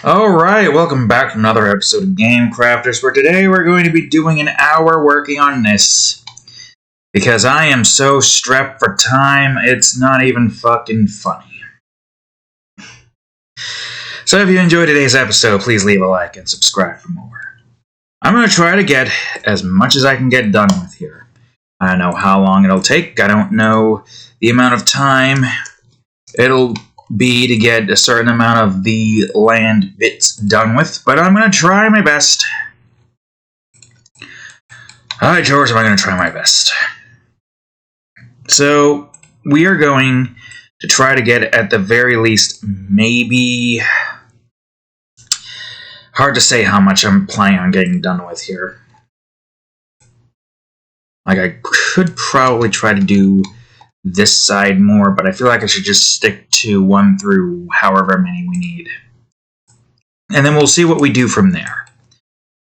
Alright, welcome back to another episode of Game Crafters, where today we're going to be doing an hour working on this. Because I am so strapped for time, it's not even fucking funny. So if you enjoyed today's episode, please leave a like and subscribe for more. I'm going to try to get as much as I can get done with here. I don't know how long it'll take, I don't know the amount of time it'll be to get a certain amount of the land bits done with, but I'm going to try my best. Alright, George, am I going to try my best? So, we are going to try to get, at the very least, maybe... Hard to say how much I'm planning on getting done with here. Like, I could probably try to do this side more, but I feel like I should just stick to 1 through however many we need. And then we'll see what we do from there.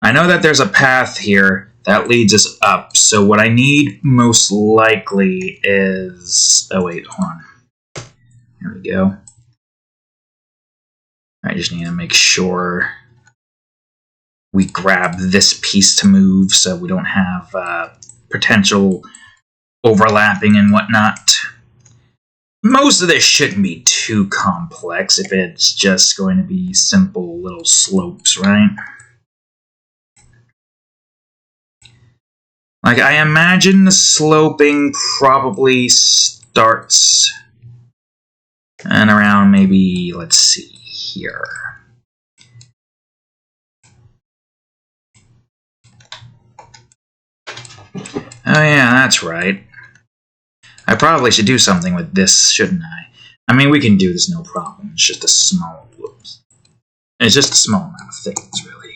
I know that there's a path here that leads us up, so what I need most likely is... Oh wait, hold on. Here we go. I just need to make sure we grab this piece to move so we don't have potential overlapping and whatnot. Most of this shouldn't be too complex if it's just going to be simple little slopes, right? Like, I imagine the sloping probably starts and around maybe, let's see, here. Oh yeah, that's right. I probably should do something with this, shouldn't I? I mean, we can do this no problem. It's just a small... Whoops. It's just a small amount of things, really.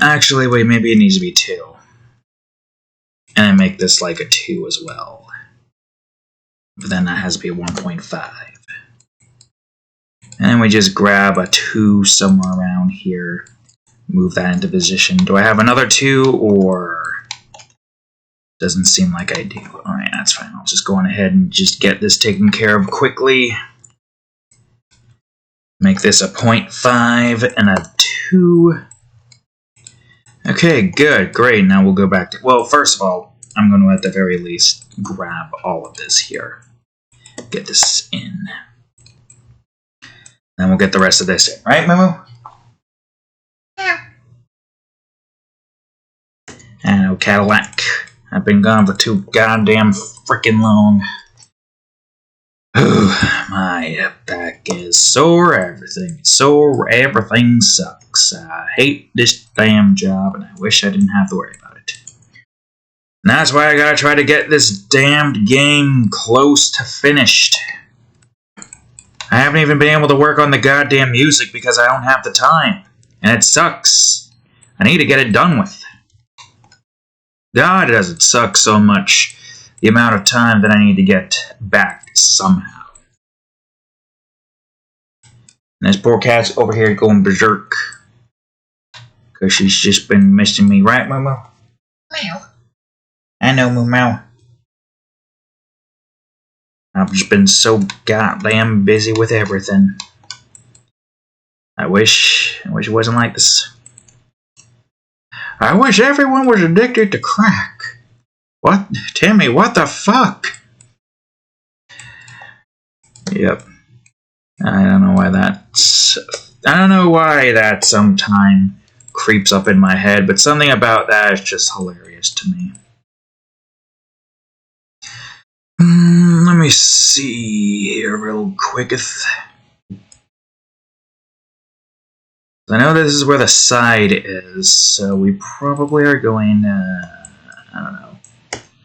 Actually, wait, maybe it needs to be 2. And I make this like a 2 as well. But then that has to be a 1.5. And then we just grab a 2 somewhere around here. Move that into position. Do I have another 2, or... Doesn't seem like I do. Alright, that's fine. I'll just go on ahead and just get this taken care of quickly. Make this a 0.5 and a 2. Okay, good. Great. Now we'll go back to... Well, first of all, I'm going to at the very least grab all of this here. Get this in. Then we'll get the rest of this in. Right, Momo? Yeah. And Cadillac. I've been gone for too goddamn freaking long. My back is sore, everything is sore, everything sucks. I hate this damn job, and I wish I didn't have to worry about it. And that's why I gotta try to get this damned game close to finished. I haven't even been able to work on the goddamn music because I don't have the time. And it sucks. I need to get it done with. God, does it suck so much, the amount of time that I need to get back somehow. And this poor cat's over here going berserk. Because she's just been missing me, right, Momo? Meow. I know, Momo. I've just been so goddamn busy with everything. I wish it wasn't like this. I wish everyone was addicted to crack. What? Timmy, what the fuck? Yep. I don't know why that sometime creeps up in my head, but something about that is just hilarious to me. Let me see here real quicketh. I know this is where the side is, so we probably are going to, I don't know,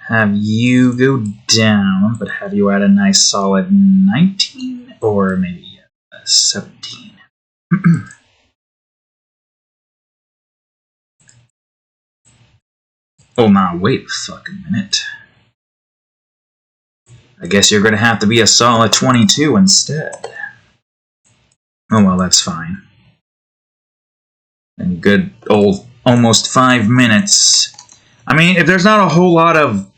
have you go down, but have you at a nice solid 19, or maybe 17. Oh, now wait a fucking minute. I guess you're going to have to be a solid 22 instead. Oh well, that's fine. And good old almost 5 minutes. I mean, if there's not a whole lot of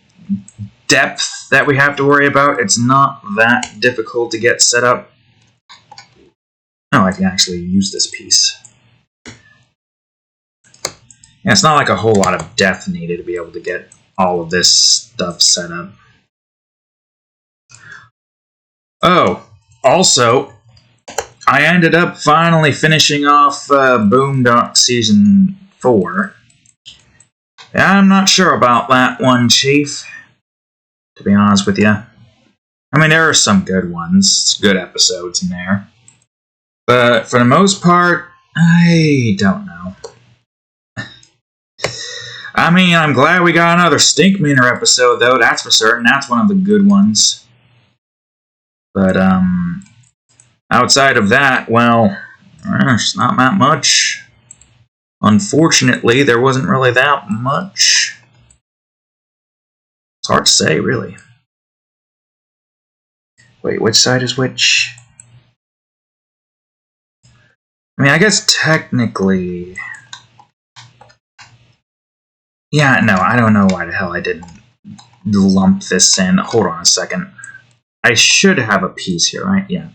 depth that we have to worry about, it's not that difficult to get set up. Oh, I can actually use this piece. Yeah, it's not like a whole lot of depth needed to be able to get all of this stuff set up. Oh, also, I ended up finally finishing off Boondock Season 4. Yeah, I'm not sure about that one, Chief, to be honest with you. I mean, there are some good ones, good episodes in there. But for the most part, I don't know. I mean, I'm glad we got another Stinkmeaner episode, though, that's for certain. That's one of the good ones. But, outside of that, well, there's not that much. Unfortunately, there wasn't really that much. It's hard to say, really. Wait, which side is which? I mean, I guess technically... Yeah, no, I don't know why the hell I didn't lump this in. Hold on a second. I should have a piece here, right? Yeah.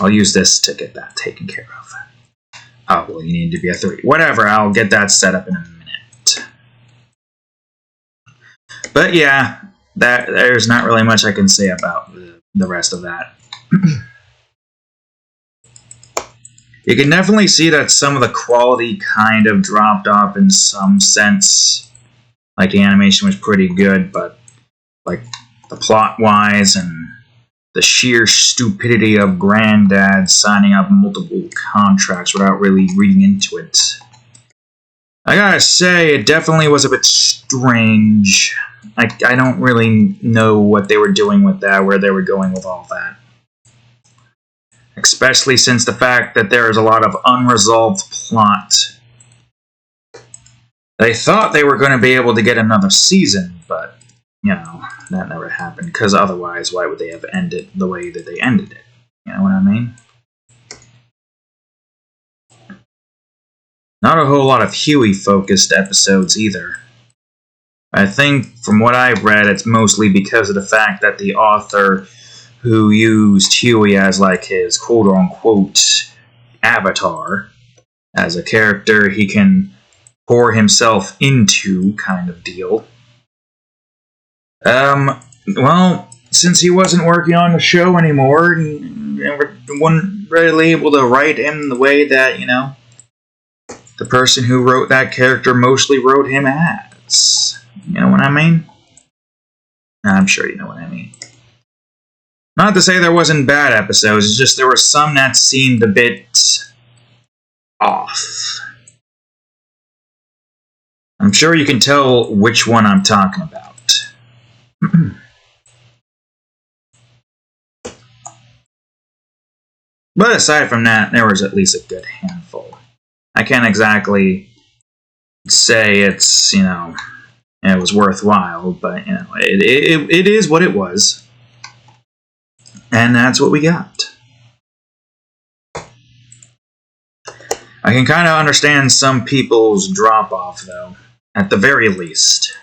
I'll use this to get that taken care of. Oh, well, you need to be a 3. Whatever, I'll get that set up in a minute. But yeah, there's not really much I can say about the rest of that. You can definitely see that some of the quality kind of dropped off in some sense. Like, the animation was pretty good, but, like, the plot-wise and the sheer stupidity of Granddad signing up multiple contracts without really reading into it. I gotta say, it definitely was a bit strange. I don't really know what they were doing with that, where they were going with all that. Especially since the fact that there is a lot of unresolved plot. They thought they were going to be able to get another season, but, you know, that never happened. Because otherwise, why would they have ended the way that they ended it? You know what I mean? Not a whole lot of Huey-focused episodes either. I think, from what I've read, it's mostly because of the fact that the author who used Huey as, like, his quote-unquote avatar, as a character he can pour himself into kind of deal. Well, since he wasn't working on the show anymore, and wasn't really able to write him the way that, you know, the person who wrote that character mostly wrote him as. You know what I mean? I'm sure you know what I mean. Not to say there wasn't bad episodes, it's just there were some that seemed a bit off. I'm sure you can tell which one I'm talking about. But aside from that, there was at least a good handful. I can't exactly say it's, you know, it was worthwhile, but, you know, it is what it was. And that's what we got. I can kind of understand some people's drop-off, though, at the very least.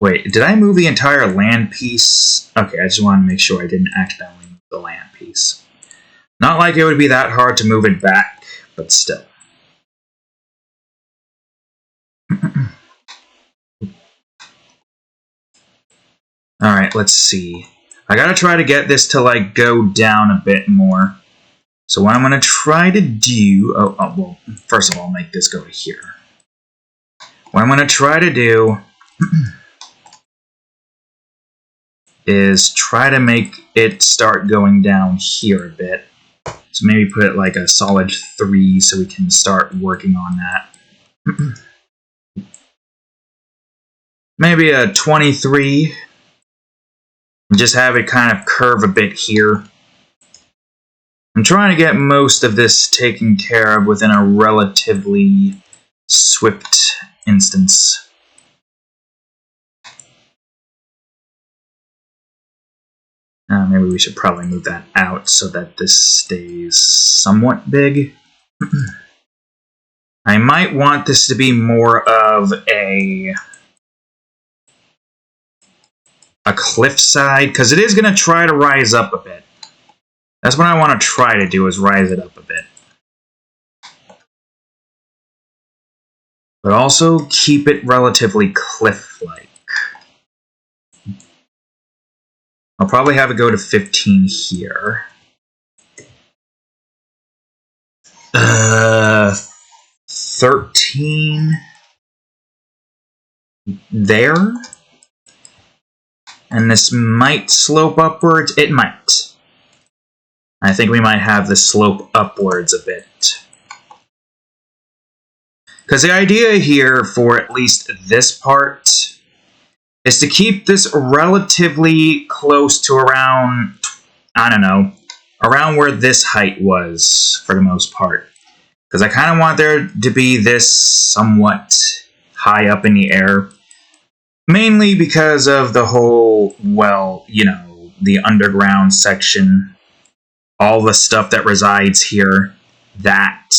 Wait, did I move the entire land piece? Okay, I just wanted to make sure I didn't accidentally move the land piece. Not like it would be that hard to move it back, but still. Alright, let's see. I gotta try to get this to, like, go down a bit more. So what I'm gonna try to do... well, first of all, make this go to here. What I'm gonna try to do... is try to make it start going down here a bit. So maybe put it like a solid 3 so we can start working on that. Maybe a 23. Just have it kind of curve a bit here. I'm trying to get most of this taken care of within a relatively swift instance. Maybe we should probably move that out so that this stays somewhat big. I might want this to be more of a cliffside, because it is going to try to rise up a bit. That's what I want to try to do, is rise it up a bit. But also keep it relatively cliff-like. I'll probably have it go to 15 here. 13 there. And this might slope upwards. It might. I think we might have the slope upwards a bit. Because the idea here for at least this part is to keep this relatively close to around, I don't know, around where this height was for the most part. Because I kind of want there to be this somewhat high up in the air. Mainly because of the whole, well, you know, the underground section. All the stuff that resides here. That.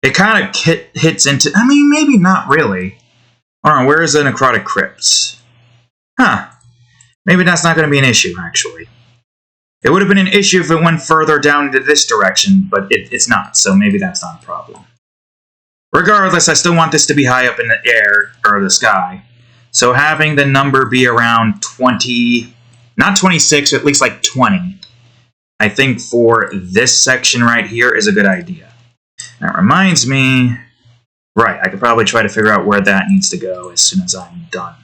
It kind of hits into, I mean, maybe not really. Alright, where is the necrotic crypts? Huh. Maybe that's not going to be an issue, actually. It would have been an issue if it went further down into this direction, but it's not, so maybe that's not a problem. Regardless, I still want this to be high up in the air, or the sky. So having the number be around 20, not 26, at least like 20, I think for this section right here is a good idea. That reminds me, right, I could probably try to figure out where that needs to go as soon as I'm done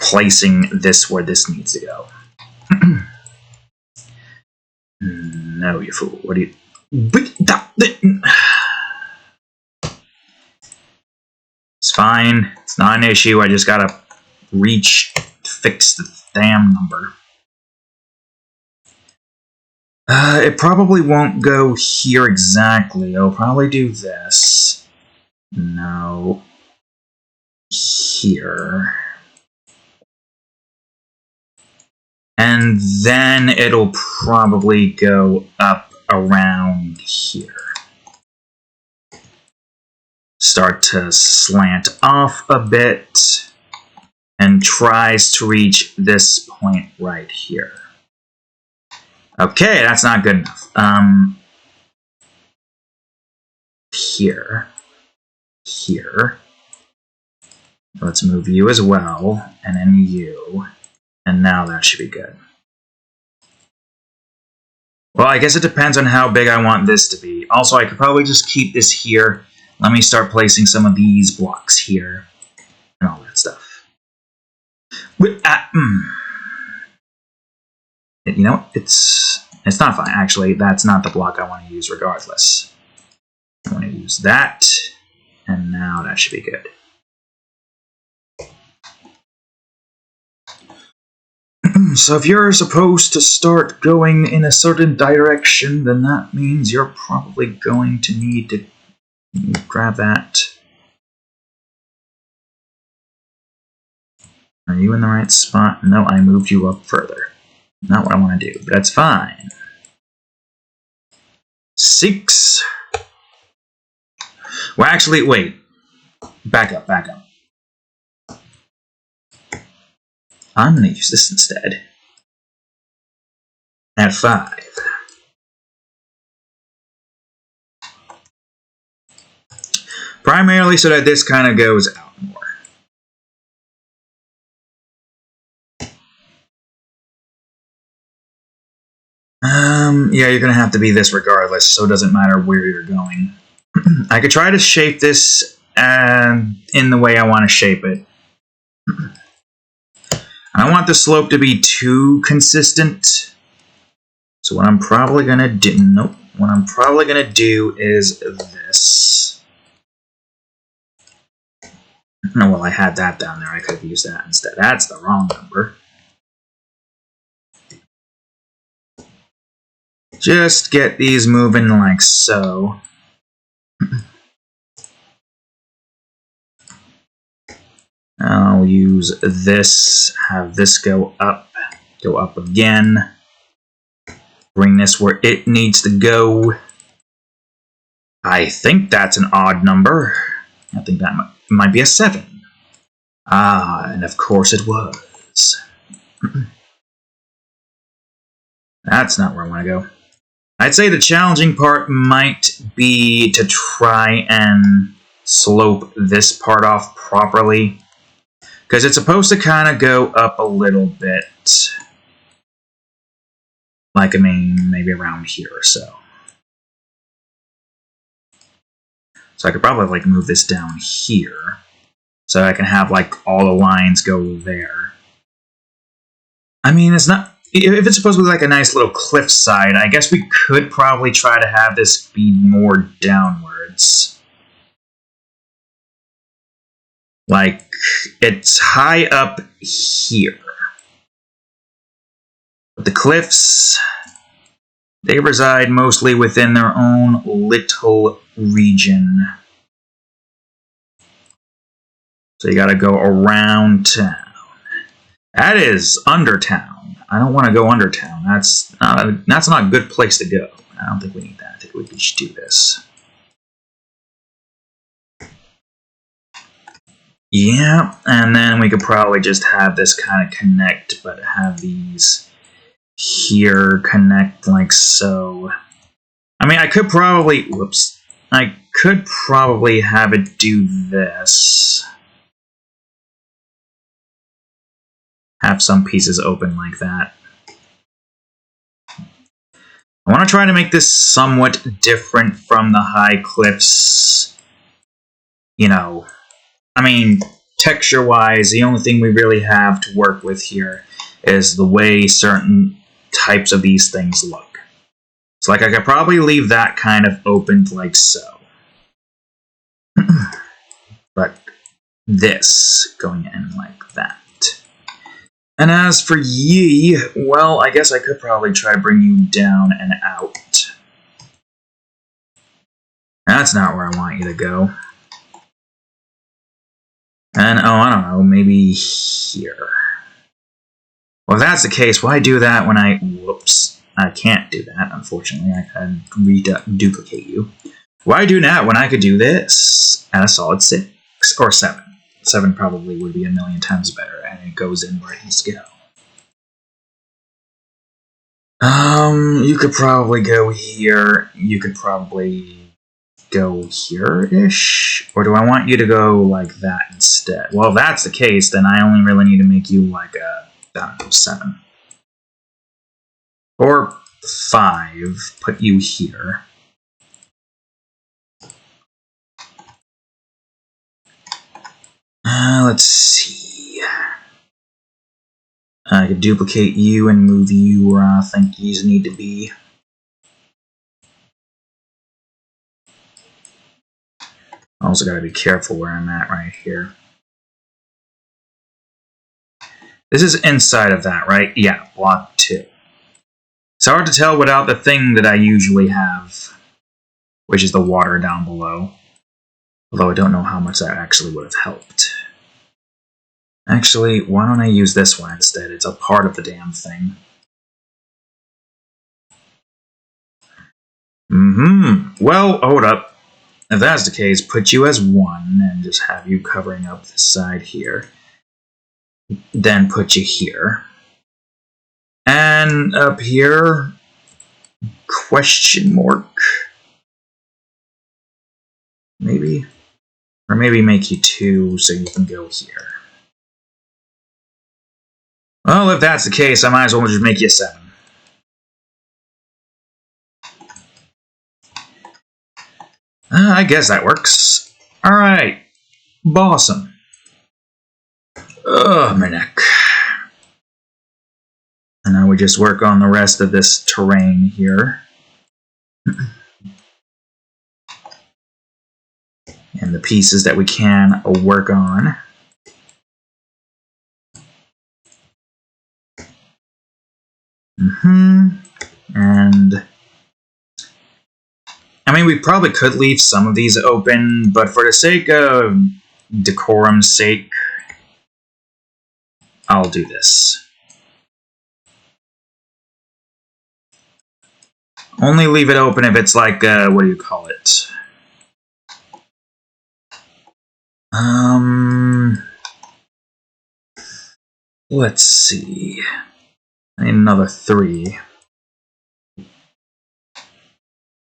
placing this where this needs to go. No, you fool. What do you... It's fine. It's not an issue. I just gotta fix the damn number. It probably won't go here exactly. It'll probably do this. No. Here. And then it'll probably go up around here. Start to slant off a bit. And tries to reach this point right here. Okay, that's not good enough. Here. Here. Let's move you as well. And then you. And now that should be good. Well, I guess it depends on how big I want this to be. Also, I could probably just keep this here. Let me start placing some of these blocks here. And all that stuff. But, you know, it's not fine. Actually, that's not the block I want to use regardless. I want to use that. And now that should be good. So if you're supposed to start going in a certain direction, then that means you're probably going to need to grab that. Are you in the right spot? No, I moved you up further. Not what I want to do, but that's fine. 6. Well, actually, wait. Back up, back up. I'm going to use this instead. At 5. Primarily so that this kind of goes out more. Yeah, you're going to have to be this regardless, so it doesn't matter where you're going. I could try to shape this in the way I want to shape it. I don't want the slope to be too consistent. So what I'm probably going to do... Nope. What I'm probably going to do is this. No, well, I had that down there. I could have used that instead. That's the wrong number. Just get these moving like so. I'll use this, have this go up again. Bring this where it needs to go. I think that's an odd number. I think that might be a 7. Ah, and of course it was. That's not where I want to go. I'd say the challenging part might be to try and slope this part off properly. Because it's supposed to kind of go up a little bit. Like, I mean, maybe around here or so. So I could probably, like, move this down here. So I can have, like, all the lines go there. I mean, it's not... If it's supposed to be, like, a nice little cliffside, I guess we could probably try to have this be more downwards. Like, it's high up here. But the cliffs, they reside mostly within their own little region. So you gotta go around town. That is under town. I don't want to go under town. That's not a good place to go. I don't think we need that. I think we should do this. Yeah, and then we could probably just have this kind of connect, but have these here connect like so. I mean, I could probably... Whoops. I could probably have it do this. Have some pieces open like that. I want to try to make this somewhat different from the high cliffs. You know, I mean, texture-wise, the only thing we really have to work with here is the way certain types of these things look. So, like, I could probably leave that kind of opened like so. But this going in like that. And as for ye, well, I guess I could probably try to bring you down and out. That's not where I want you to go. And, oh, I don't know, maybe here. Well, if that's the case, why do that when I... Whoops. I can't do that, unfortunately. I can reduplicate you. Why do that when I could do this at a solid 6 or 7? 7 probably would be a million times better, and it goes in where it needs to go. You could probably go here. You could probably go here-ish? Or do I want you to go like that instead? Well, if that's the case, then I only really need to make you like a, I don't know, 7. Or 5. Put you here. Let's see. I could duplicate you and move you where I think these need to be. Also gotta be careful where I'm at right here. This is inside of that, right? Yeah, block 2. It's hard to tell without the thing that I usually have, which is the water down below. Although I don't know how much that actually would have helped. Actually, why don't I use this one instead? It's a part of the damn thing. Well, hold up. If that's the case, put you as 1 and just have you covering up this side here. Then put you here. And up here, question mark. Maybe? Or maybe make you 2 so you can go here. Well, if that's the case, I might as well just make you 7. I guess that works. Alright. Bossum. Ugh, my neck. And now we just work on the rest of this terrain here. And the pieces that we can work on. And I mean, we probably could leave some of these open, but for the sake of decorum's sake, I'll do this. Only leave it open if it's like, what do you call it? Let's see. I need another 3.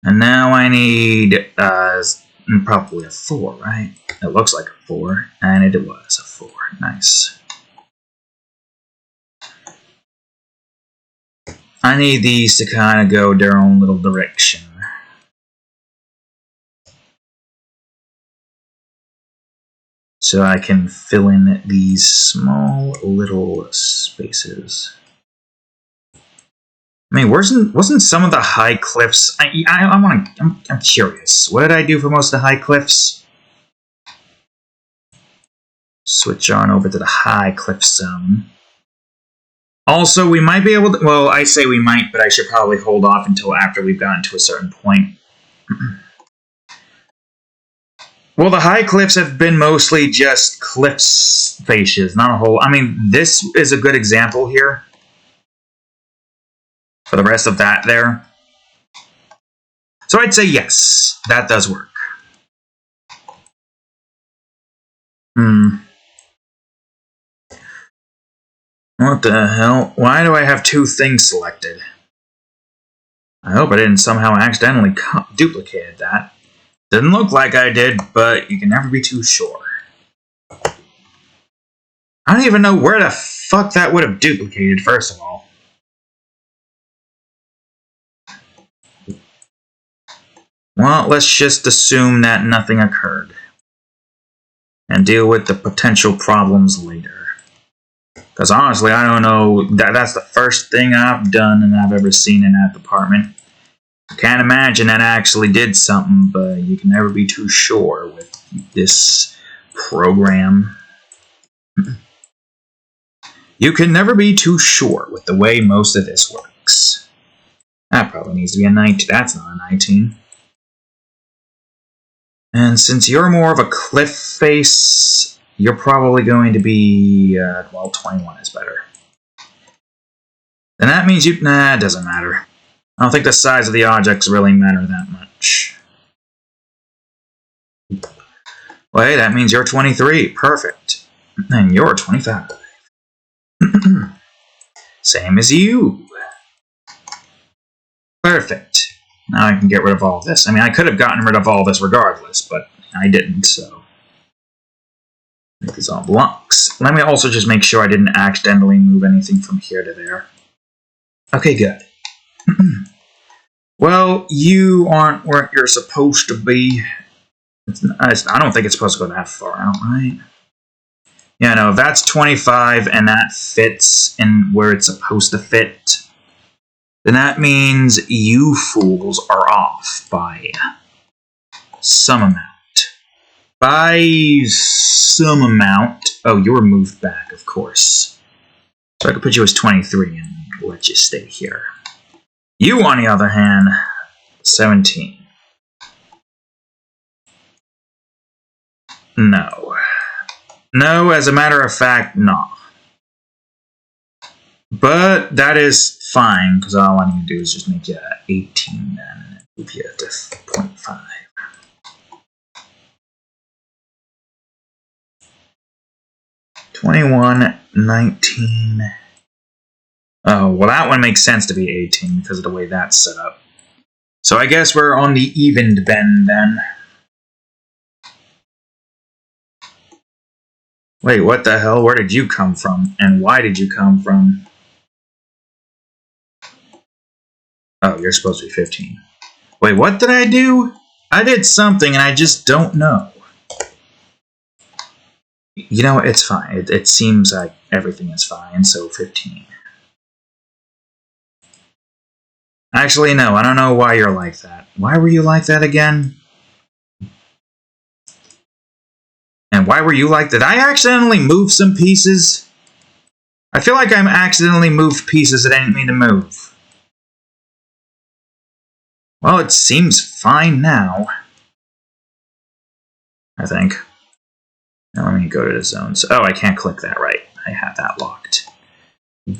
And now I need probably a 4, right? It looks like a 4, and it was a 4. Nice. I need these to kind of go their own little direction. So I can fill in these small little spaces. I mean, wasn't some of the high cliffs? I'm curious. What did I do for most of the high cliffs? Switch on over to the high cliff zone. Also, we might be able to. Well, I say we might, but I should probably hold off until after we've gotten to a certain point. Well, the high cliffs have been mostly just cliff faces, not a whole. I mean, this is a good example here. For the rest of that there. So I'd say yes, that does work. What the hell? Why do I have 2 things selected? I hope I didn't somehow accidentally duplicated that. Didn't look like I did, but you can never be too sure. I don't even know where the fuck that would have duplicated, first of all. Well, let's just assume that nothing occurred. And deal with the potential problems later. Because honestly, I don't know. That's the first thing I've done and I've ever seen in that department. I can't imagine that actually did something, but you can never be too sure with this program. You can never be too sure with the way most of this works. That probably needs to be a 19. That's not a 19. And since you're more of a cliff face, you're probably going to be, well, 21 is better. Then that means you, nah, it doesn't matter. I don't think the size of the objects really matter that much. Well, hey, that means you're 23. Perfect. And you're 25. Same as you. Perfect. Now I can get rid of all of this. I mean, I could have gotten rid of all this regardless, but I didn't, so. Make these all blocks. Let me also just make sure I didn't accidentally move anything from here to there. Okay, good. Well, you aren't where you're supposed to be. I don't think it's supposed to go that far out, right? Yeah, no, if that's 25 and that fits in where it's supposed to fit, then that means you fools are off by some amount. By some amount. Oh, you were moved back, of course. So I could put you as 23 and let you stay here. You, on the other hand, 17. No. No, as a matter of fact, no. But that is fine, because all I need to do is just make you 18 then, and move you to 0.5. $21, 19. Oh, well, that one makes sense to be 18 because of the way that's set up. So I guess we're on the evened bend then. Wait, what the hell? Where did you come from? And why did you come from? Oh, you're supposed to be 15. Wait, what did I do? I did something and I just don't know. You know, it's fine. It seems like everything is fine, so 15. Actually, no, I don't know why you're like that. Why were you like that again? And why were you like that? I accidentally moved some pieces. I feel like I accidentally moved pieces that I didn't mean to move. Well, it seems fine now. I think. Now let me go to the zones. Oh, I can't click that right. I have that locked.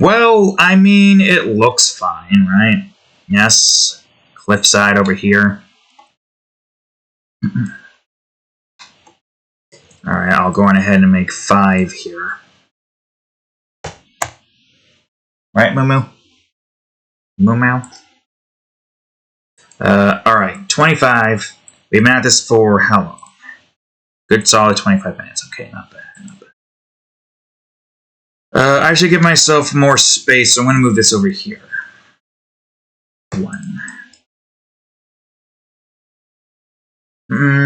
Well, I mean, it looks fine, right? Yes. Cliffside over here. Alright, I'll go on ahead and make 5 here. Right, Moo Moo? Moo Moo? Alright, 25. We've been at this for how long? Good solid 25 minutes. Okay, not bad. Not bad. I should give myself more space, so I'm going to move this over here. 1.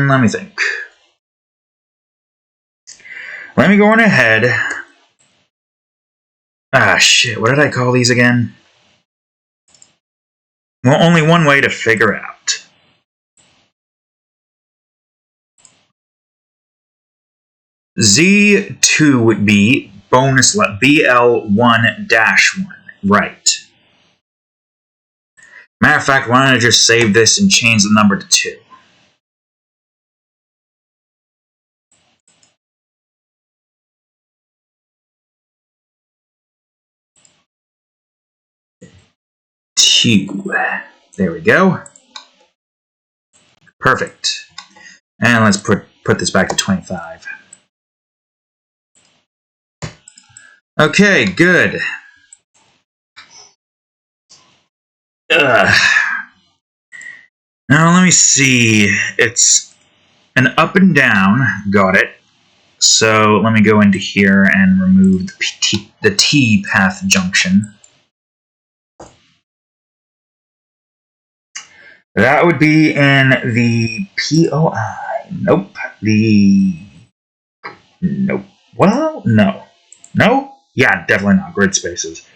Let me think. Let me go on ahead. Ah, shit. What did I call these again? Well, only one way to figure out. Z2 would be bonus BL1-1. Right. Matter of fact, why don't I just save this and change the number to 2? There we go. Perfect. And let's put this back to 25. Okay, good. Now let me see. It's an up and down. Got it. So let me go into here and remove the T path junction. That would be in the POI. Nope. Nope. Well, no. No? Yeah, definitely not. Grid spaces.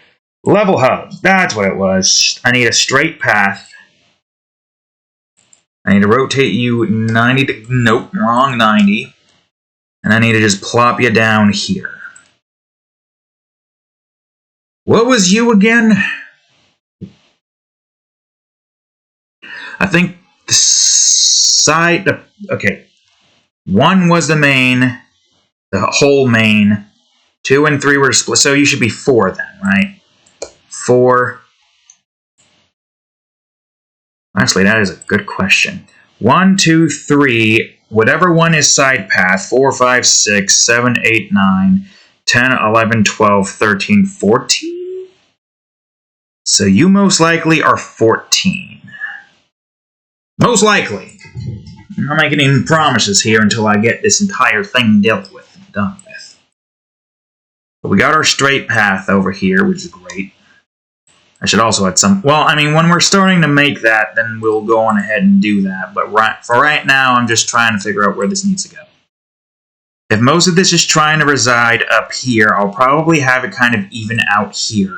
Level hub. That's what it was. I need a straight path. I need to rotate you 90 to... Nope, wrong 90. And I need to just plop you down here. What was you again? I think the side... Okay. 1 was the main. The whole main. 2 and 3 were split. So you should be 4 then, right? 4. Honestly, that is a good question. 1, 2, 3. Whatever one is side path. 4, 5, 6, 7, 8, 9, 10, 11, 12, 13, 14. So you most likely are 14. Most likely. I'm not making any promises here until I get this entire thing dealt with and done with. But we got our straight path over here, which is great. I should also add some... Well, I mean, when we're starting to make that, then we'll go on ahead and do that. But for right now, I'm just trying to figure out where this needs to go. If most of this is trying to reside up here, I'll probably have it kind of even out here.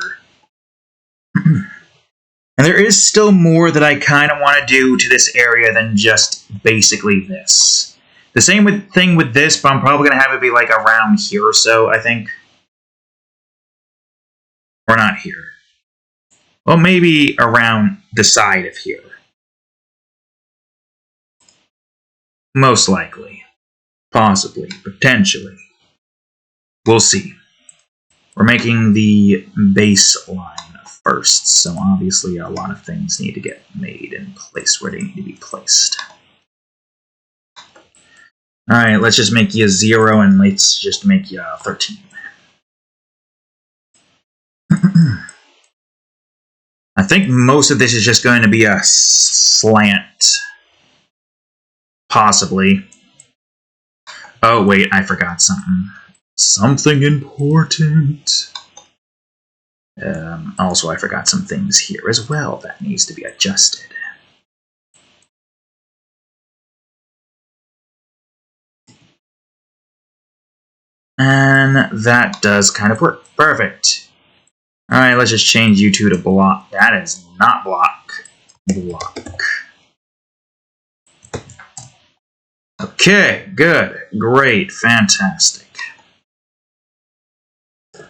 And there is still more that I kind of want to do to this area than just basically this. The same thing with this, but I'm probably going to have it be like around here or so, I think. Or not here. Well, maybe around the side of here. Most likely. Possibly. Potentially. We'll see. We're making the baseline first, so obviously a lot of things need to get made and placed where they need to be placed. Alright, let's just make you a 0 and let's just make you a 13. I think most of this is just going to be a slant. Possibly. Oh, wait, I forgot something. Something important. Also, I forgot some things here as well that needs to be adjusted. And that does kind of work. Perfect. Alright, let's just change you two to block. That is not block. Block. Okay, good. Great. Fantastic.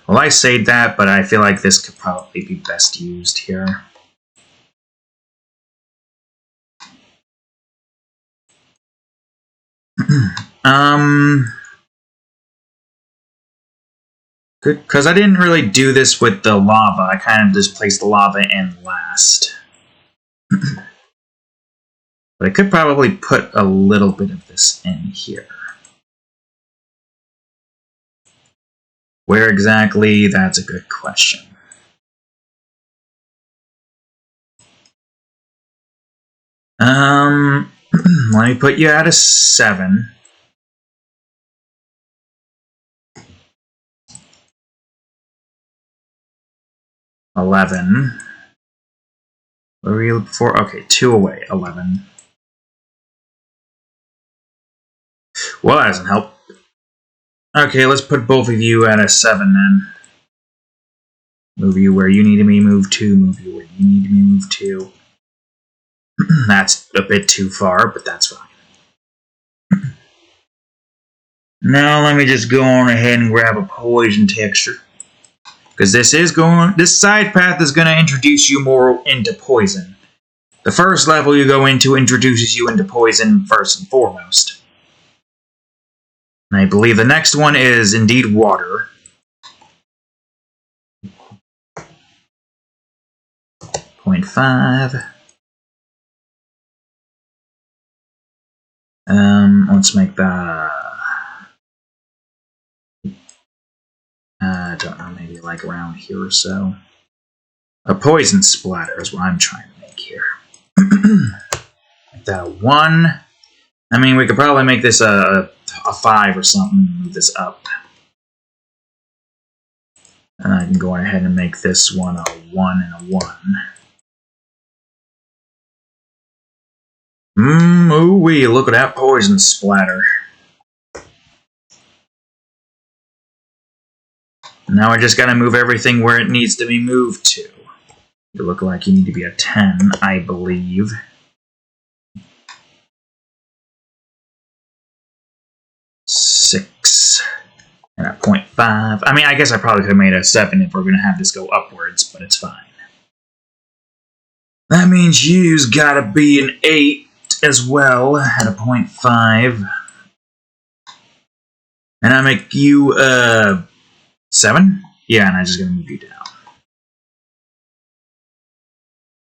Well, I say that, but I feel like this could probably be best used here. Good, because I didn't really do this with the lava. I kind of just placed the lava in last. But I could probably put a little bit of this in here. Where exactly? That's a good question. Let me put you at a 7. $11. What were you before? Okay, 2 away. 11. Well, that doesn't help. Okay, let's put both of you at a 7 then. Move you where you need to be moved to. Move you where you need to be moved to. That's a bit too far, but that's fine. Now let me just go on ahead and grab a poison texture. Because this side path is going to introduce you more into poison. The first level you go into introduces you into poison first and foremost. And I believe the next one is indeed water. .5. Let's make that. I don't know, maybe like around here or so. A poison splatter is what I'm trying to make here. Make that a 1. I mean, we could probably make this a 5 or something, move this up. And I can go ahead and make this one a 1 and a 1. Ooh-wee, look at that poison splatter. Now I just gotta move everything where it needs to be moved to. You look like you need to be a 10, I believe. $6. And a 0.5. I mean, I guess I probably could have made a 7 if we're gonna have this go upwards, but it's fine. That means you's gotta be an 8 as well, at a 0.5. And I make you, 7? Yeah, and I'm just gonna move you down.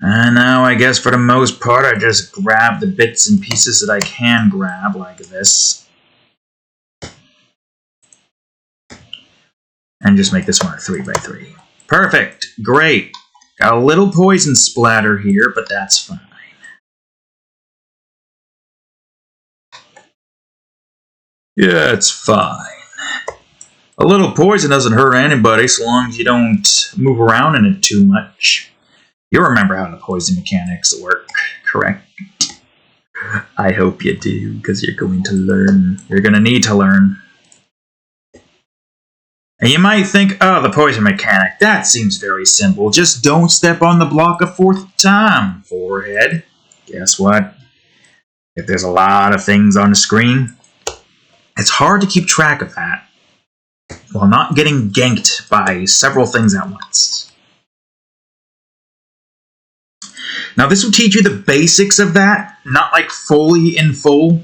And now I guess for the most part, I just grab the bits and pieces that I can grab, like this. And just make this one a 3x3. Perfect! Great! Got a little poison splatter here, but that's fine. Yeah, it's fine. A little poison doesn't hurt anybody so long as you don't move around in it too much. You remember how the poison mechanics work, correct? I hope you do, because you're going to learn. You're going to need to learn. And you might think, oh, the poison mechanic, that seems very simple. Just don't step on the block a 4th time, forehead. Guess what? If there's a lot of things on the screen, it's hard to keep track of that while not getting ganked by several things at once. Now, this will teach you the basics of that, not like fully in full.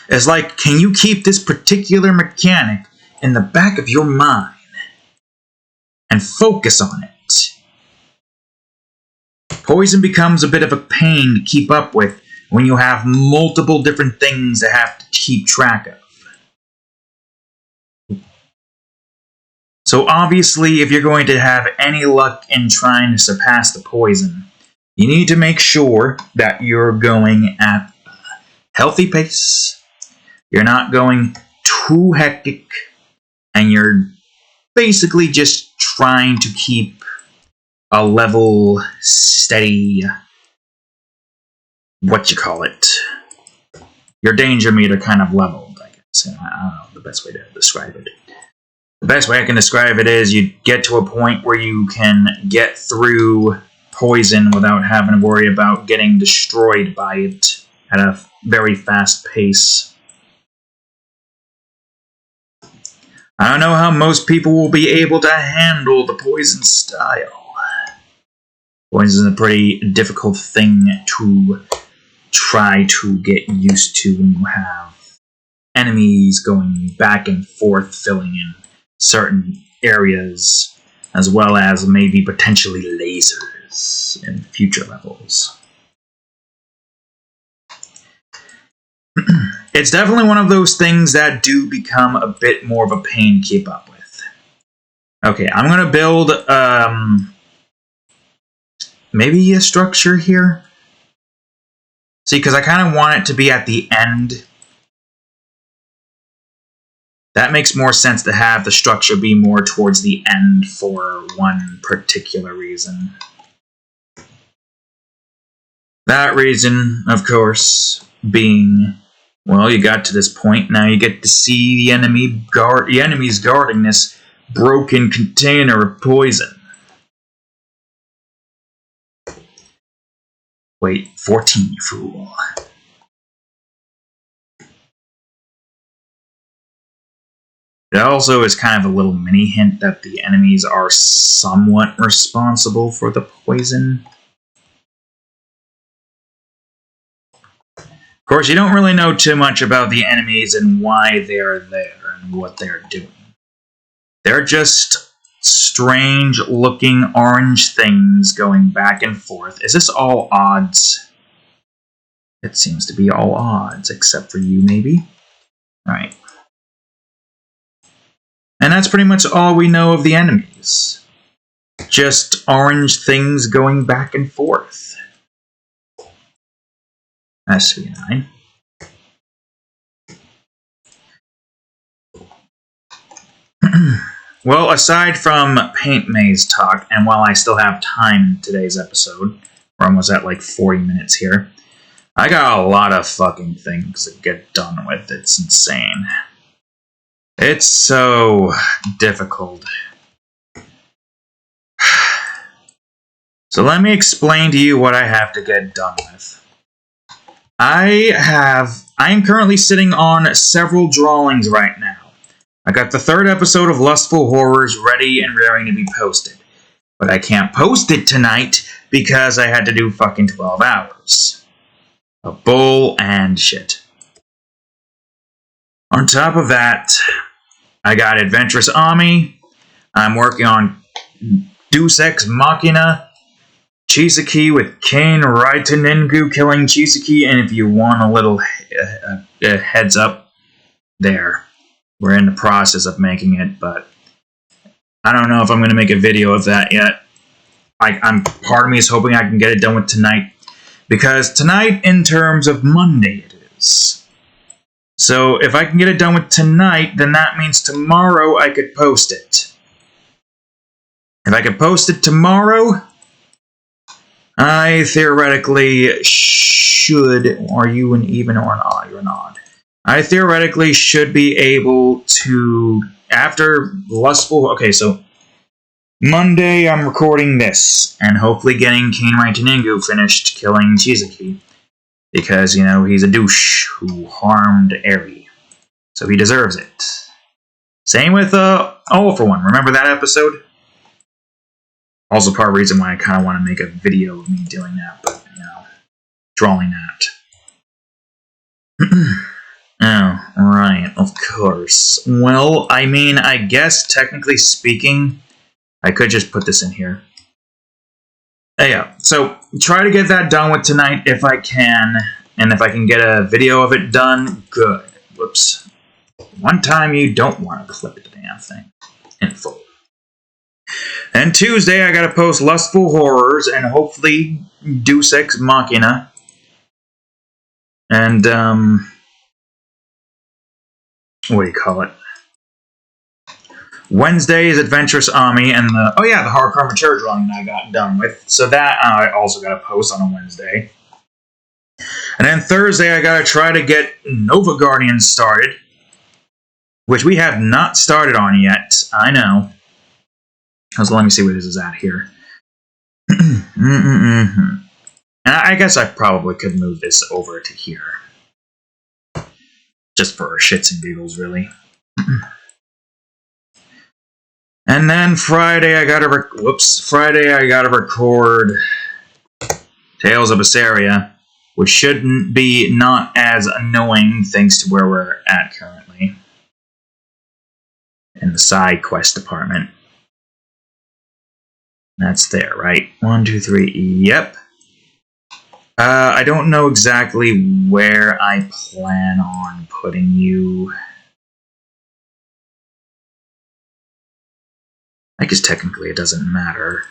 It's like, can you keep this particular mechanic in the back of your mind and focus on it? Poison becomes a bit of a pain to keep up with when you have multiple different things to have to keep track of. So obviously, if you're going to have any luck in trying to surpass the poison, you need to make sure that you're going at a healthy pace, you're not going too hectic, and you're basically just trying to keep a level, steady, your danger meter kind of leveled, I guess. I don't know the best way to describe it. The best way I can describe it is you get to a point where you can get through poison without having to worry about getting destroyed by it at a very fast pace. I don't know how most people will be able to handle the poison style. Poison is a pretty difficult thing to try to get used to when you have enemies going back and forth, filling in certain areas, as well as maybe potentially lasers in future levels. It's definitely one of those things that do become a bit more of a pain to keep up with. Okay, I'm going to build maybe a structure here. See, because I kind of want it to be at the end. That makes more sense to have the structure be more towards the end for one particular reason. That reason, of course, being, well, you got to this point, now you get to see the enemies guarding this broken container of poison. Wait, 14, you fool. It also is kind of a little mini hint that the enemies are somewhat responsible for the poison. Of course, you don't really know too much about the enemies and why they're there and what they're doing. They're just strange-looking orange things going back and forth. Is this all odds? It seems to be all odds, except for you, maybe? Alright. And that's pretty much all we know of the enemies. Just orange things going back and forth. SV9. Well, aside from Paint Maze talk, and while I still have time in today's episode, we're almost at like 40 minutes here, I got a lot of fucking things to get done with. It's insane. It's so difficult. So let me explain to you what I have to get done with. I am currently sitting on several drawings right now. I got the 3rd episode of Lustful Horrors ready and raring to be posted. But I can't post it tonight because I had to do fucking 12 hours. A bull and shit. On top of that, I got Adventurous Army. I'm working on Deus Ex Machina. Chisaki with Kane Raitenengu killing Chisaki. And if you want a little heads up, there. We're in the process of making it, but I don't know if I'm going to make a video of that yet. Part of me is hoping I can get it done with tonight. Because tonight, in terms of Monday, it is. So if I can get it done with tonight, then that means tomorrow I could post it. If I could post it tomorrow, I theoretically should... Are you an even or an odd? You're an odd. I theoretically should be able to... After Lustful... Okay, so... Monday, I'm recording this, and hopefully getting Kane Raitenengu finished killing Chisaki. Because, you know, he's a douche who harmed Eri. So he deserves it. Same with, All For One. Remember that episode? Also part of the reason why I kind of want to make a video of me doing that, but, you know, drawing that. Oh, right, of course. Well, I mean, I guess, technically speaking, I could just put this in here. Yeah, so try to get that done with tonight if I can, and if I can get a video of it done, good. Whoops. One time you don't want to clip the damn thing in full. And Tuesday I gotta post Lustful Horrors and hopefully Deus Ex Machina. And, what do you call it? Wednesday is Adventurous Army and the Hardcore Mature drawing that I got done with. So that I also got to post on a Wednesday. And then Thursday I got to try to get Nova Guardian started. Which we have not started on yet. I know. So let me see where this is at here. And I guess I probably could move this over to here. Just for shits and giggles, really. And then Friday I gotta record Tales of Berseria, which shouldn't be not as annoying thanks to where we're at currently. In the side quest department. That's there, right? 1, 2, 3, yep. I don't know exactly where I plan on putting you. I guess technically it doesn't matter.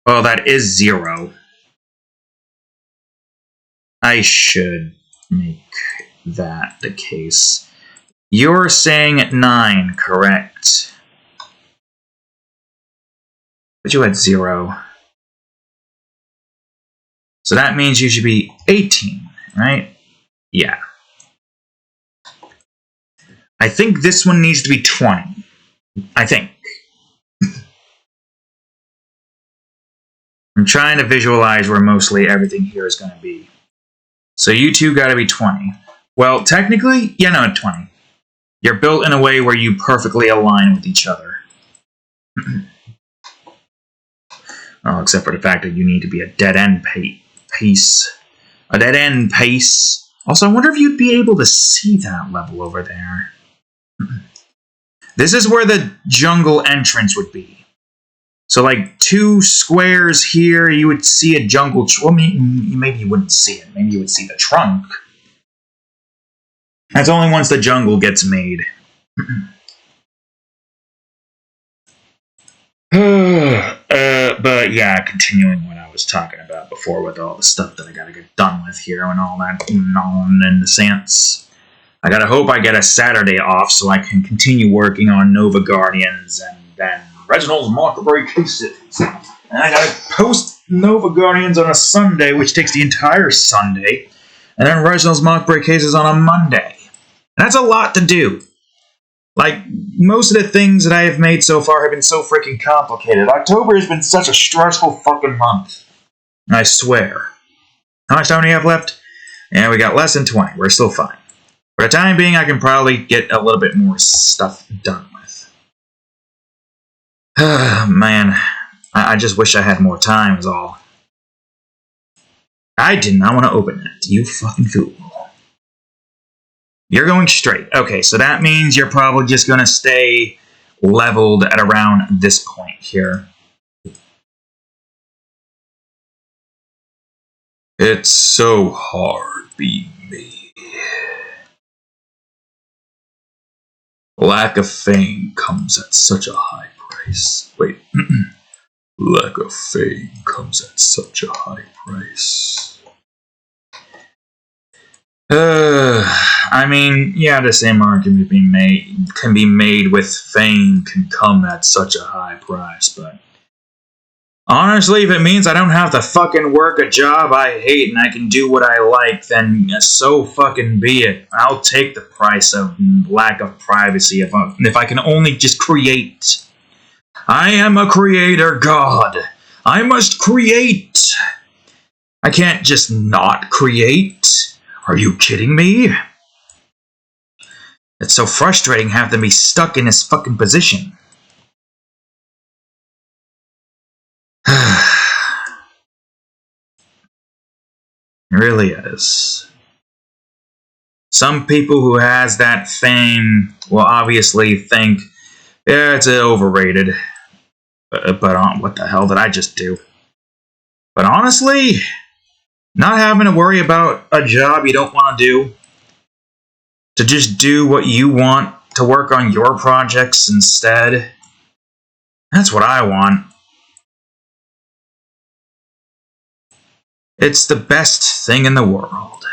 Oh, that is 0. I should make that the case. You're saying 9, correct? But you had 0. So that means you should be 18, right? Yeah. I think this one needs to be 20. I think. I'm trying to visualize where mostly everything here is going to be. So you two got to be 20. Well, technically, yeah, no, 20. You're built in a way where you perfectly align with each other. Well, except for the fact that you need to be a dead-end piece. A dead-end pace. Also, I wonder if you'd be able to see that level over there. This is where the jungle entrance would be. So, like, 2 squares here, you would see a jungle... Well, maybe you wouldn't see it. Maybe you would see the trunk. That's only once the jungle gets made. But yeah, continuing what I was talking about before with all the stuff that I gotta get done with here and all that nonsense. I gotta hope I get a Saturday off so I can continue working on Nova Guardians and then Reginald's Mockery Cases. And I gotta post Nova Guardians on a Sunday, which takes the entire Sunday, and then Reginald's Mockery Cases on a Monday. And that's a lot to do. Like, most of the things that I have made so far have been so freaking complicated. October has been such a stressful fucking month. I swear. How much time do you have left? Yeah, we got less than 20. We're still fine. For the time being, I can probably get a little bit more stuff done with. Man, I just wish I had more time is all. I did not want to open that. You fucking fool. You're going straight. Okay, so that means you're probably just going to stay leveled at around this point here. It's so hard being me. Lack of fame comes at such a high price. Wait. Lack of fame comes at such a high price. I mean, yeah, the same argument can be made with fame can come at such a high price, but honestly, if it means I don't have to fucking work a job I hate and I can do what I like, then so fucking be it. I'll take the price of lack of privacy if I can only just create. I am a creator god. I must create. I can't just not create. Are you kidding me? It's so frustrating having to be stuck in this fucking position. It really is. Some people who has that fame will obviously think, yeah, it's overrated. But what the hell did I just do? But honestly, not having to worry about a job you don't want to do, to just do what you want, to work on your projects instead, that's what I want. It's the best thing in the world,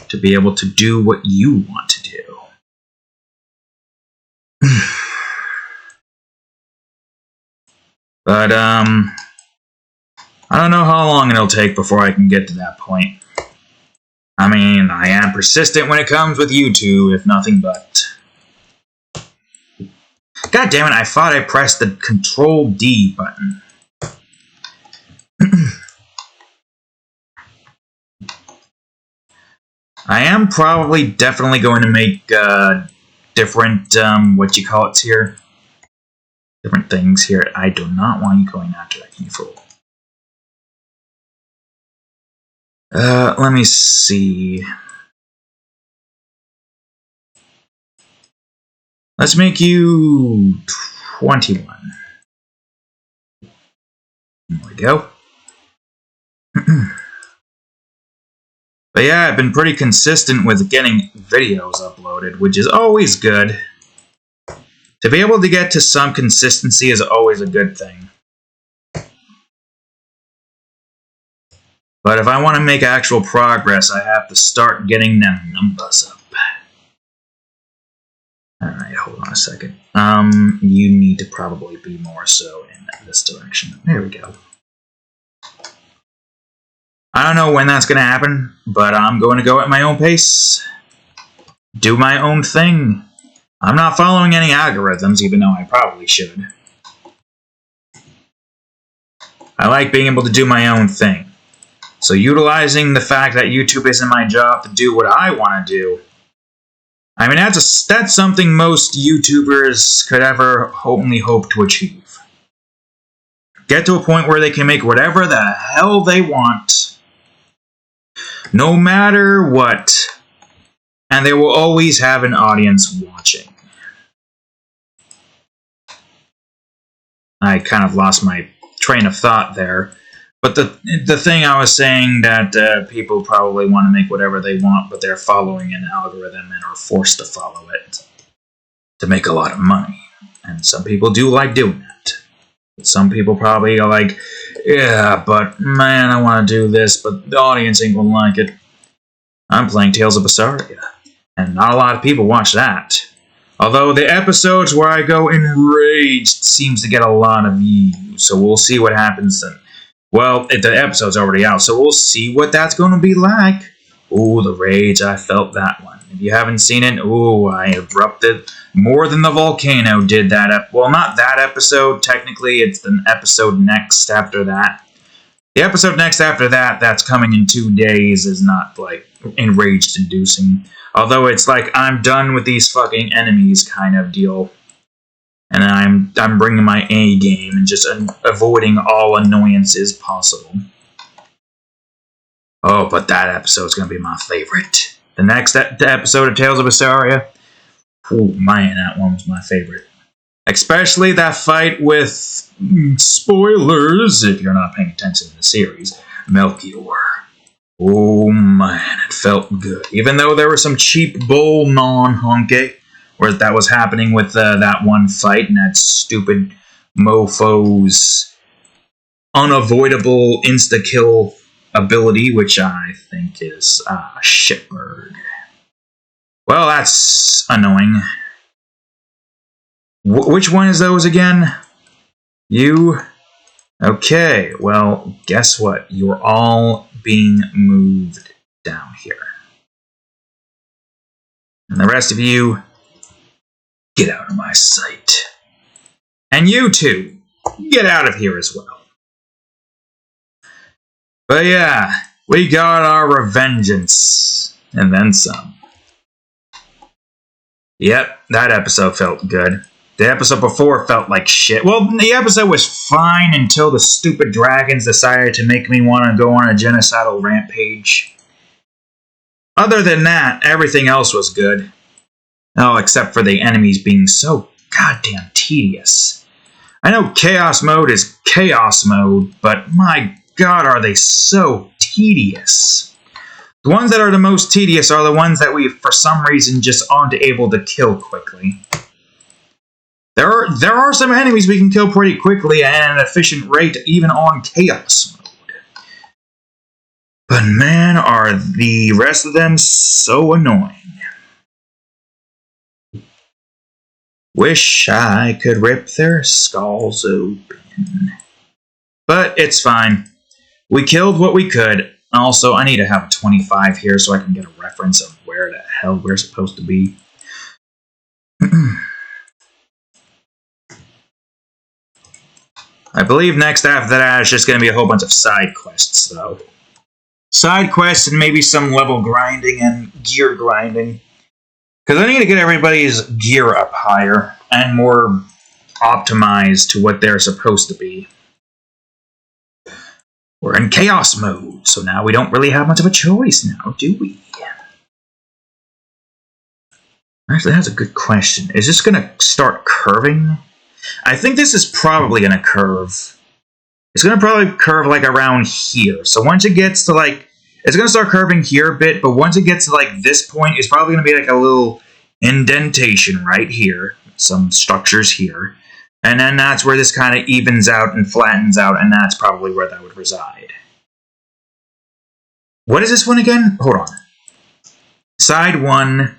to be able to do what you want to do. But, I don't know how long it'll take before I can get to that point. I mean, I am persistent when it comes with YouTube, if nothing but. God damn it, I thought I pressed the Control D button. I am probably definitely going to make different, here. Different things here. I do not want you going after that, you fool. Let me see. Let's make you 21. There we go. But yeah, I've been pretty consistent with getting videos uploaded, which is always good. To be able to get to some consistency is always a good thing. But if I want to make actual progress, I have to start getting them numbers up. Alright, hold on a second. You need to probably be more so in this direction. There we go. I don't know when that's going to happen, but I'm going to go at my own pace. Do my own thing. I'm not following any algorithms, even though I probably should. I like being able to do my own thing. So utilizing the fact that YouTube isn't my job to do what I want to do, I mean, that's something most YouTubers could ever only hope to achieve. Get to a point where they can make whatever the hell they want, no matter what, and they will always have an audience watching. I kind of lost my train of thought there. But the thing I was saying that people probably want to make whatever they want, but they're following an algorithm and are forced to follow it to make a lot of money. And some people do like doing that. Some people probably are like, yeah, but man, I want to do this, but the audience ain't gonna like it. I'm playing Tales of Berseria, and not a lot of people watch that. Although the episodes where I go enraged seems to get a lot of views, so we'll see what happens then. Well, the episode's already out, so we'll see what that's going to be like. Ooh, the rage, I felt that one. If you haven't seen it, ooh, I erupted more than the volcano did that. Well, not that episode, technically, it's the episode next after that. The episode next after that, that's coming in 2 days, is not, like, enraged-inducing. Although it's like, I'm done with these fucking enemies kind of deal. And I'm bringing my A game and just avoiding all annoyances possible. Oh, but that episode's going to be my favorite. The next episode of Tales of Berseria, oh man, that one was my favorite. Especially that fight with, spoilers, if you're not paying attention to the series, Melchior. Oh man, it felt good. Even though there was some cheap bull non-honky where that was happening with that one fight and that stupid mofo's unavoidable insta-kill ability, which I think is shitbird. Well, that's annoying. Which one is those again? You? Okay, well, guess what? You're all being moved down here. And the rest of you, get out of my sight. And you too, get out of here as well. But yeah, we got our revengeance. And then some. Yep, that episode felt good. The episode before felt like shit. Well, the episode was fine until the stupid dragons decided to make me want to go on a genocidal rampage. Other than that, everything else was good. Oh, except for the enemies being so goddamn tedious. I know Chaos Mode is Chaos Mode, but my god, are they so tedious. The ones that are the most tedious are the ones that we, for some reason, just aren't able to kill quickly. There are some enemies we can kill pretty quickly at an efficient rate, even on Chaos Mode. But man, are the rest of them so annoying. Wish I could rip their skulls open. But it's fine. We killed what we could. Also, I need to have a 25 here so I can get a reference of where the hell we're supposed to be. I believe next after that is just going to be a whole bunch of side quests, though. Side quests and maybe some level grinding and gear grinding. Because I need to get everybody's gear up higher and more optimized to what they're supposed to be. We're in Chaos Mode, so now we don't really have much of a choice now, do we? Actually, that's a good question. Is this going to start curving? I think this is probably going to curve. It's going to probably curve like around here. So once it gets to like, it's going to start curving here a bit, but once it gets to like this point, it's probably going to be like a little indentation right here. Some structures here. And then that's where this kind of evens out and flattens out, and that's probably where that would reside. What is this one again? Hold on. Side 1,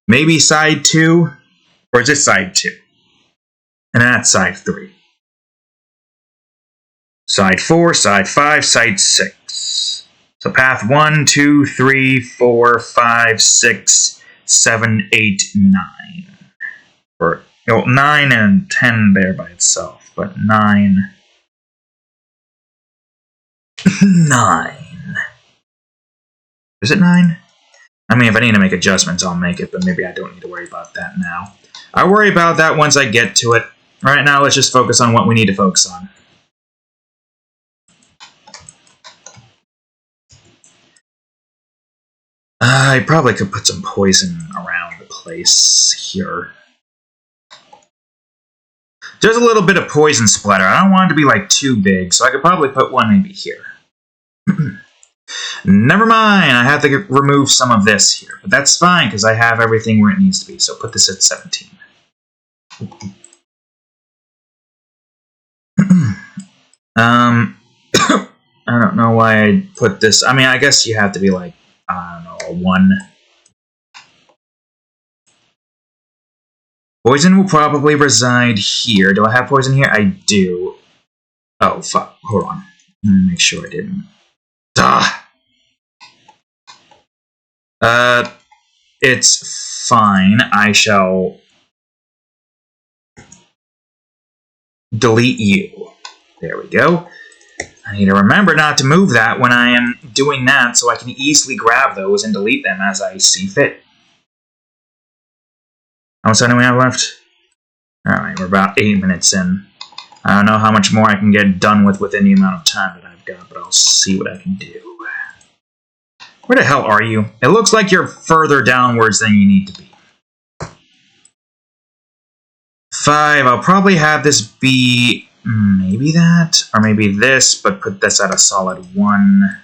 maybe side 2, or is this side 2? And that's side 3. Side 4, side 5, side 6. So path 1, 2, 3, 4, 5, 6, 7, 8, 9. Or 9 and 10 there by itself, but 9. 9. Is it 9? I mean, if I need to make adjustments, I'll make it, but maybe I don't need to worry about that now. I'll worry about that once I get to it. Right now, let's just focus on what we need to focus on. I probably could put some poison around the place here. There's a little bit of poison splatter. I don't want it to be like too big, so I could probably put one maybe here. Never mind, I have to remove some of this here. But that's fine, because I have everything where it needs to be. So put this at 17. I don't know why I put this. I mean, I guess you have to be like, I don't know, a 1. Poison will probably reside here. Do I have poison here? I do. Oh, fuck. Hold on. Let me make sure I didn't. It's fine. I shall delete you. There we go. I need to remember not to move that when I am doing that, so I can easily grab those and delete them as I see fit. How much time do we have left? Alright, we're about 8 minutes in. I don't know how much more I can get done within the amount of time that I've got, but I'll see what I can do. Where the hell are you? It looks like you're further downwards than you need to be. 5, I'll probably have this be maybe that, or maybe this, but put this at a solid 1.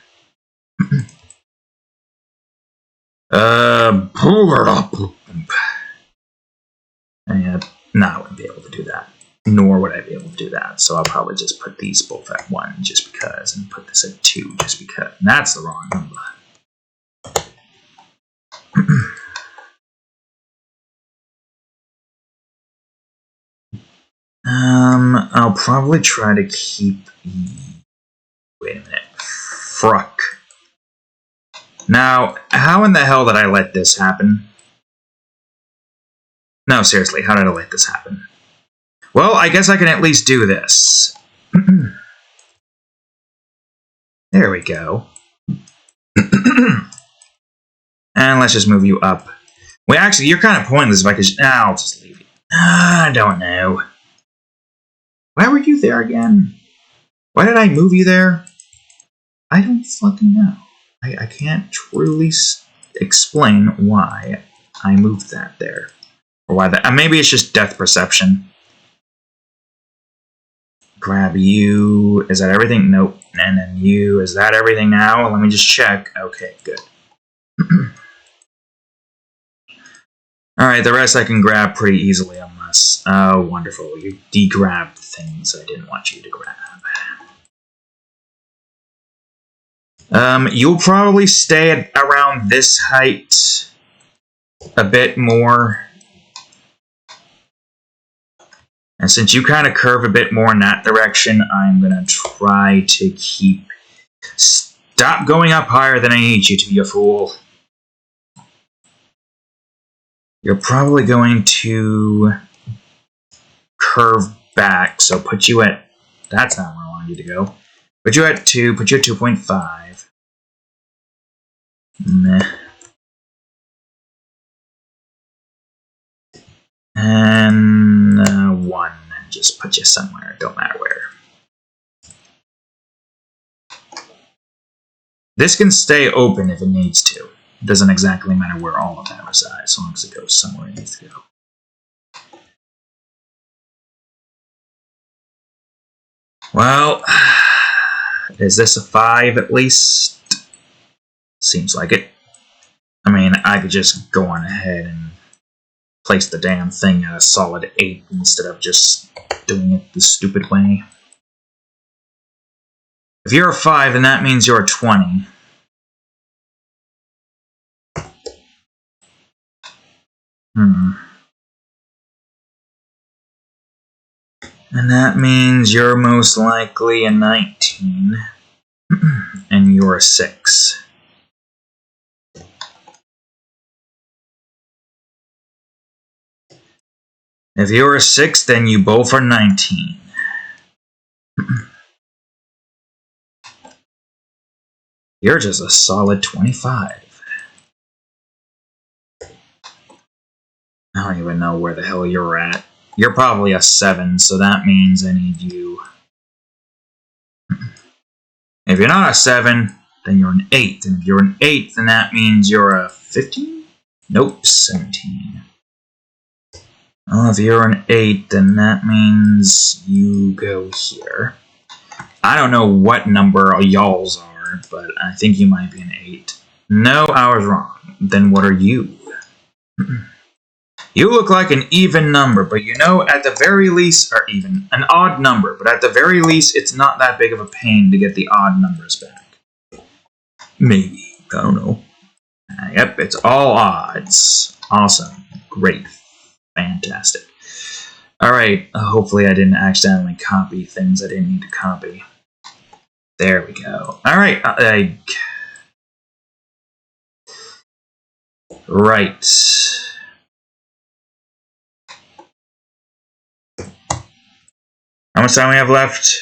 No, I wouldn't be able to do that. Nor would I be able to do that. So I'll probably just put these both at 1 just because, and put this at 2 just because. And that's the wrong number. I'll probably try to keep. Wait a minute. Fruck. Now, how in the hell did I let this happen? No, seriously, how did I let this happen? Well, I guess I can at least do this. There we go. And let's just move you up. Wait, actually, you're kind of pointless if I could. I'll just leave you. I don't know. Why were you there again? Why did I move you there? I don't fucking know. I can't truly explain why I moved that there. Or why that. Maybe it's just depth perception. Grab you. Is that everything? Nope. And then you. Is that everything now? Let me just check. Okay, good. Alright, the rest I can grab pretty easily unless... Oh, wonderful. You de-grabbed things I didn't want you to grab. You'll probably stay at around this height a bit more. And since you kind of curve a bit more in that direction, I'm going to try to keep... Stop going up higher than I need you to, you fool. You're probably going to curve back, so put you at... That's not where I want you to go. Put you at 2, put you at 2.5. Meh. And 1. And just put you somewhere, don't matter where. This can stay open if it needs to. It doesn't exactly matter where all of that resides, as long as it goes somewhere it needs to go. Well, is this a 5 at least? Seems like it. I mean, I could just go on ahead and place the damn thing at a solid 8 instead of just doing it the stupid way. If you're a 5, then that means you're a 20. And that means you're most likely a 19. And you're a 6. If you're a 6, then you both are 19. You're just a solid 25. I don't even know where the hell you're at. You're probably a 7, so that means I need you. If you're not a 7, then you're an 8. And if you're an 8, then that means you're a 15? Nope, 17. Well, if you're an 8, then that means you go here. I don't know what number y'all's are, but I think you might be an 8. No, I was wrong. Then what are you? You look like an even number, but you know, at the very least, or even, an odd number, but at the very least, it's not that big of a pain to get the odd numbers back. Maybe. I don't know. Yep, it's all odds. Awesome. Great. Fantastic. Alright, hopefully I didn't accidentally copy things I didn't need to copy. There we go. Alright, right. How much time we have left?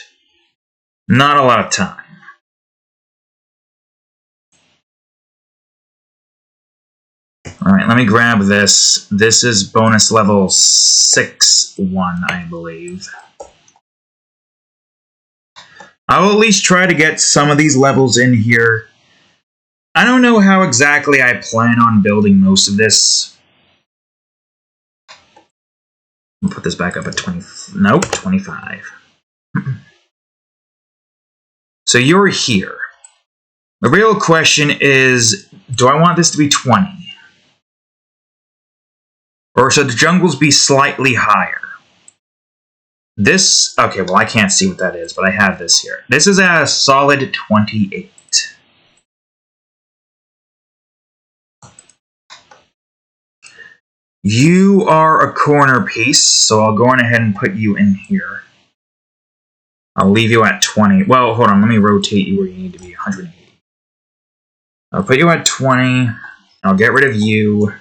Not a lot of time. Alright, let me grab this. This is bonus level 6-1, I believe. I will at least try to get some of these levels in here. I don't know how exactly I plan on building most of this. I'll put this back up at 20. Nope, 25. So you're here. The real question is, do I want this to be 20? Or should the jungles be slightly higher? This, okay, well I can't see what that is, but I have this here. This is at a solid 28. You are a corner piece, so I'll go on ahead and put you in here. I'll leave you at 20. Well, hold on, let me rotate you where you need to be, 180. I'll put you at 20. I'll get rid of you.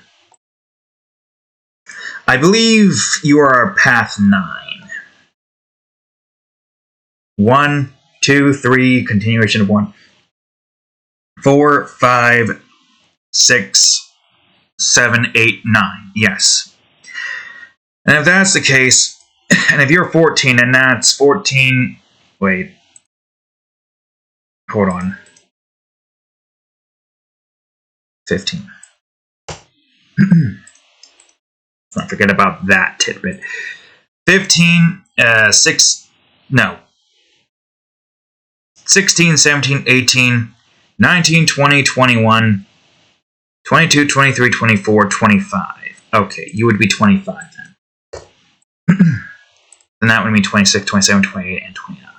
I believe you are path 9. 1, 2, 3, continuation of 1. 4, 5, 6, 7, 8, 9. Yes. And if that's the case, and if you're 14 and that's 14... Wait. Hold on. 15. Don't forget about that tidbit. 15, 6... No. 16, 17, 18, 19, 20, 21, 22, 23, 24, 25. Okay, you would be 25 then. Then that would be 26, 27, 28, and 29.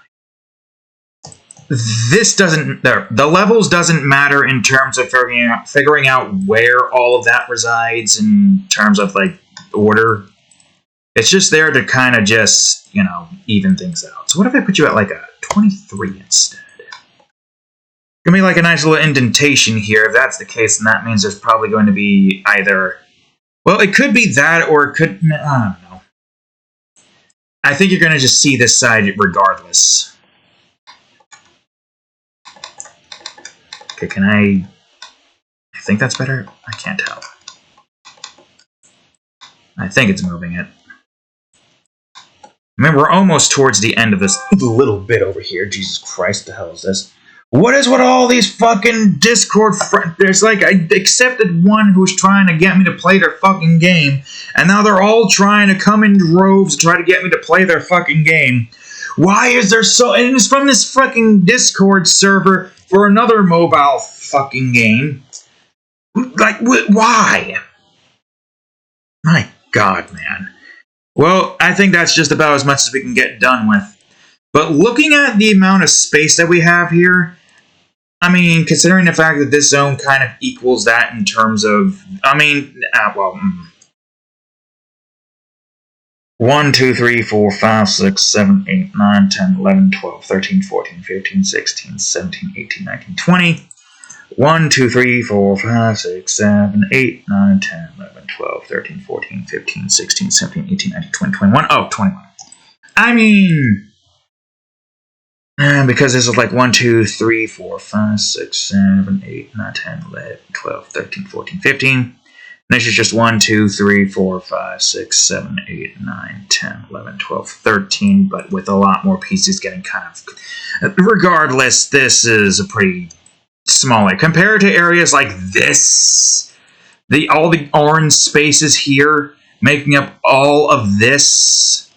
This doesn't... The levels doesn't matter in terms of figuring out where all of that resides in terms of, like, order. It's just there to kind of just, you know, even things out. So what if I put you at, like, a 23 instead? Give me, like, a nice little indentation here. If that's the case, then that means there's probably going to be either... Well, it could be that, or it could... I don't know. I think you're going to just see this side regardless. Okay, can I think that's better? I can't tell. I think it's moving it. I mean, we're almost towards the end of this little bit over here. Jesus Christ, the hell is this? What is with all these fucking Discord friends? There's like, I accepted one who's trying to get me to play their fucking game, and now they're all trying to come in droves to try to get me to play their fucking game. Why is there so... And it's from this fucking Discord server for another mobile fucking game. Like, why? My God, man. Well, I think that's just about as much as we can get done with. But looking at the amount of space that we have here, I mean, considering the fact that this zone kind of equals that in terms of... I mean, 1, 2, 3, 4, 5, 6, 7, 8, 9, 10, 11, 12, 13, 14, 15, 16, 17, 18, 19, 20. 1, 2, 3, 4, 5, 6, 7, 8, 9, 10, 11, 12, 13, 14, 15, 16, 17, 18, 19, 20, 21. Oh, 21. I mean, because this is like 1, 2, 3, 4, 5, 6, 7, 8, 9, 10, 11, 12, 13, 14, 15. This is just 1, 2, 3, 4, 5, 6, 7, 8, 9, 10, 11, 12, 13, but with a lot more pieces getting kind of... Regardless, this is a pretty small area. Compared to areas like this, all the orange spaces here making up all of this,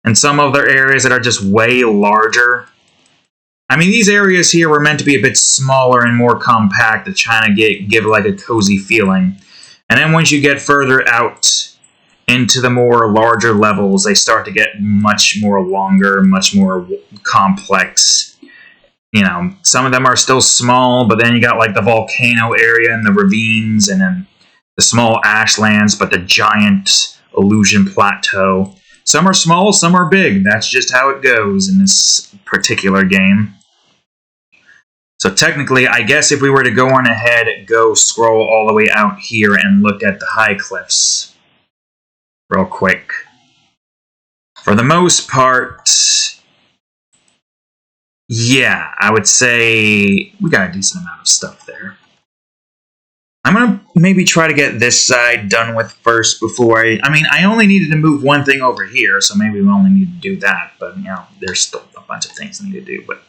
and some other areas that are just way larger. I mean, these areas here were meant to be a bit smaller and more compact to try to give like a cozy feeling. And then once you get further out into the more larger levels, they start to get much more longer, much more complex. You know, some of them are still small, but then you got like the volcano area and the ravines, and then the small ashlands, but the giant illusion plateau. Some are small, some are big. That's just how it goes in this particular game. So technically, I guess if we were to go on ahead, go scroll all the way out here and look at the high cliffs real quick. For the most part, yeah, I would say we got a decent amount of stuff there. I'm going to maybe try to get this side done with first before I mean, I only needed to move one thing over here, so maybe we only need to do that. But, you know, there's still a bunch of things I need to do. But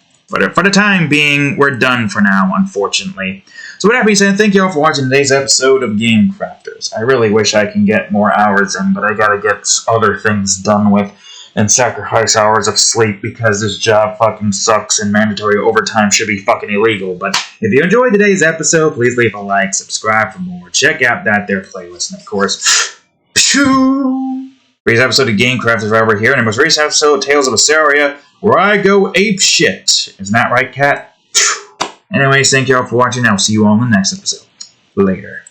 for the time being, we're done for now, unfortunately. So with that being said, thank you all for watching today's episode of Game Crafters. I really wish I can get more hours in, but I gotta get other things done with and sacrifice hours of sleep because this job fucking sucks and mandatory overtime should be fucking illegal. But if you enjoyed today's episode, please leave a like, subscribe for more, check out that there playlist, and of course, today's episode of Game Crafters right over here, and the most recent episode, Tales of Assyria, where I go ape shit. Isn't that right, Cat? Anyways, thank you all for watching. I'll see you all in the next episode. Later.